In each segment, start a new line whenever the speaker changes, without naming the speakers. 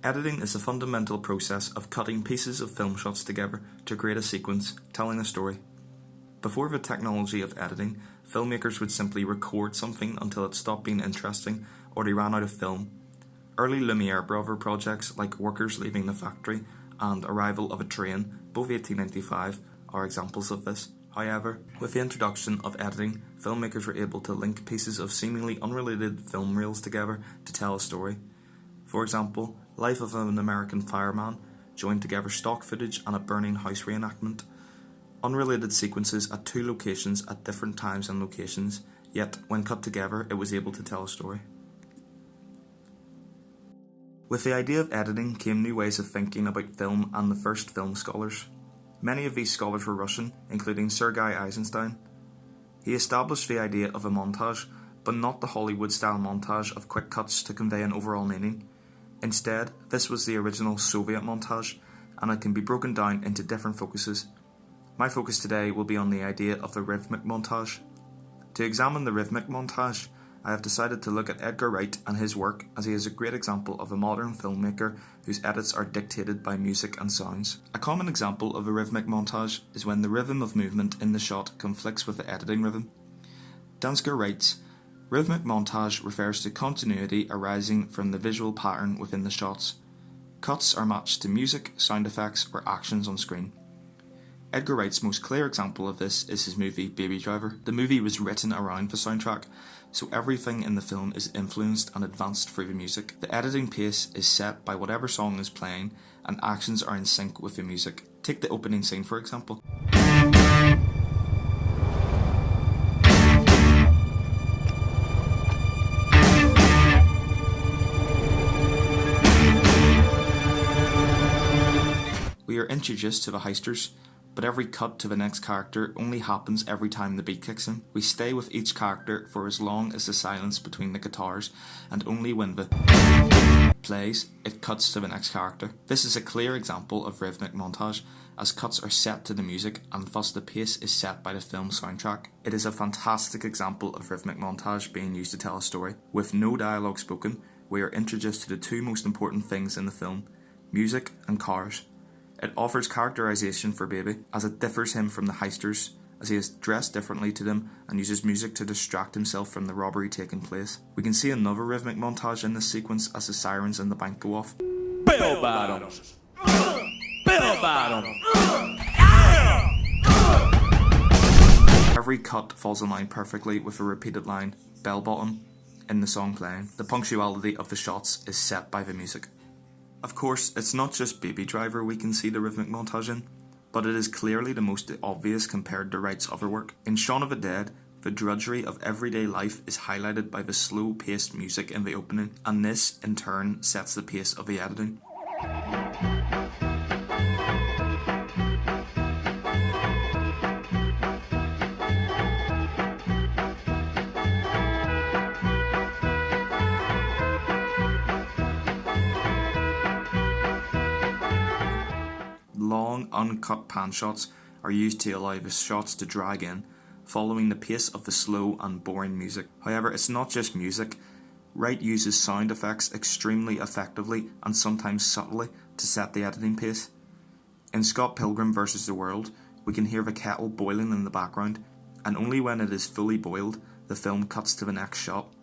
Editing is a fundamental process of cutting pieces of film shots together to create a sequence telling a story. Before the technology of editing, filmmakers would simply record something until it stopped being interesting or they ran out of film. Early Lumiere brother projects like Workers Leaving the Factory and Arrival of a Train, both 1895, are examples of this. However, with the introduction of editing, filmmakers were able to link pieces of seemingly unrelated film reels together to tell a story. For example, Life of an American Fireman joined together stock footage and a burning house reenactment. Unrelated sequences at two locations at different times and locations, yet when cut together it was able to tell a story. With the idea of editing came new ways of thinking about film and the first film scholars. Many of these scholars were Russian, including Sergei Eisenstein. He established the idea of a montage, but not the Hollywood-style montage of quick cuts to convey an overall meaning. Instead, this was the original Soviet montage, and it can be broken down into different focuses. My focus today will be on the idea of the rhythmic montage. To examine the rhythmic montage, I have decided to look at Edgar Wright and his work, as he is a great example of a modern filmmaker whose edits are dictated by music and sounds. A common example of a rhythmic montage is when the rhythm of movement in the shot conflicts with the editing rhythm. Dansker writes, "Rhythmic montage refers to continuity arising from the visual pattern within the shots. Cuts are matched to music, sound effects, or actions on screen." Edgar Wright's most clear example of this is his movie Baby Driver. The movie was written around the soundtrack, so everything in the film is influenced and advanced through the music. The editing pace is set by whatever song is playing, and actions are in sync with the music. Take the opening scene for example. We are introduced to the heisters, but every cut to the next character only happens every time the beat kicks in. We stay with each character for as long as the silence between the guitars, and only when the plays, it cuts to the next character. This is a clear example of rhythmic montage, as cuts are set to the music and thus the pace is set by the film soundtrack. It is a fantastic example of rhythmic montage being used to tell a story. With no dialogue spoken, we are introduced to the two most important things in the film, music and cars. It offers characterization for Baby, as it differs him from the heisters, as he is dressed differently to them and uses music to distract himself from the robbery taking place. We can see another rhythmic montage in this sequence as the sirens in the bank go off.
Bell bottoms! Bell bottoms!
Every cut falls in line perfectly with a repeated line, bell bottom, in the song playing. The punctuality of the shots is set by the music. Of course, it's not just Baby Driver we can see the rhythmic montage in, but it is clearly the most obvious compared to Wright's other work. In Shaun of the Dead, the drudgery of everyday life is highlighted by the slow-paced music in the opening, and this, in turn, sets the pace of the editing. Long, uncut pan shots are used to allow the shots to drag in, following the pace of the slow and boring music. However, it's not just music. Wright uses sound effects extremely effectively and sometimes subtly to set the editing pace. In Scott Pilgrim vs. the World, we can hear the kettle boiling in the background, and only when it is fully boiled, the film cuts to the next shot.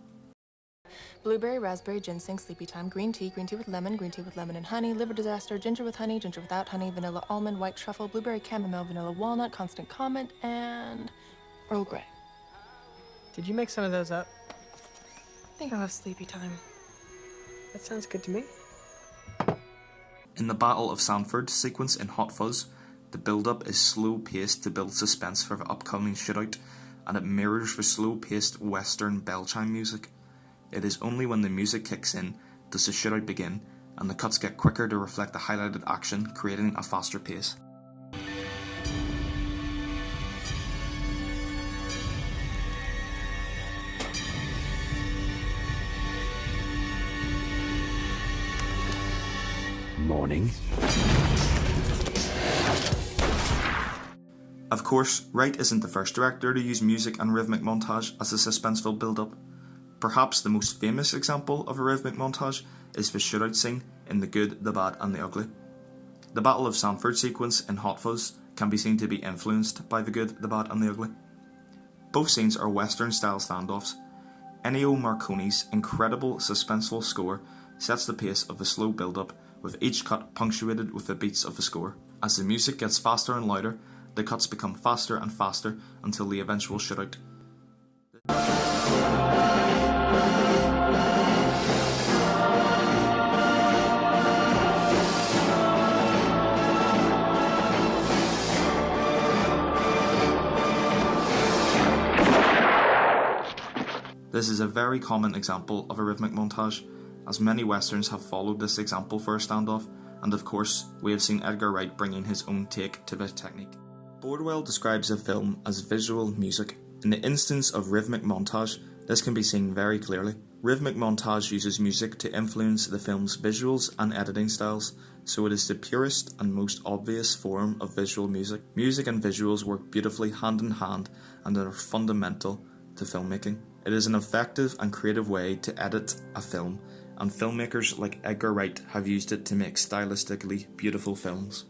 Blueberry, raspberry, ginseng, sleepy time, green tea with lemon and honey, liver disaster, ginger with honey, ginger without honey, vanilla almond, white truffle, blueberry chamomile, vanilla walnut, constant comment, and Earl Grey.
Did you make some of those up?
I think I'll have sleepy time.
That sounds good to me.
In the Battle of Sanford sequence in Hot Fuzz, the build-up is slow-paced to build suspense for the upcoming shootout, and it mirrors the slow-paced western bell chime music. It is only when the music kicks in does the shootout begin, and the cuts get quicker to reflect the highlighted action, creating a faster pace.
Morning.
Of course, Wright isn't the first director to use music and rhythmic montage as a suspenseful build-up. Perhaps the most famous example of a rhythmic montage is the shootout scene in The Good, the Bad and the Ugly. The Battle of Sanford sequence in Hot Fuzz can be seen to be influenced by The Good, the Bad and the Ugly. Both scenes are Western-style standoffs. Ennio Morricone's incredible suspenseful score sets the pace of the slow build-up, with each cut punctuated with the beats of the score. As the music gets faster and louder, the cuts become faster and faster until the eventual shootout. This is a very common example of a rhythmic montage, as many westerns have followed this example for a standoff, and of course, we have seen Edgar Wright bringing his own take to this technique. Bordwell describes the film as visual music. In the instance of rhythmic montage, this can be seen very clearly. Rhythmic montage uses music to influence the film's visuals and editing styles, so it is the purest and most obvious form of visual music. Music and visuals work beautifully hand in hand and are fundamental to filmmaking. It is an effective and creative way to edit a film, and filmmakers like Edgar Wright have used it to make stylistically beautiful films.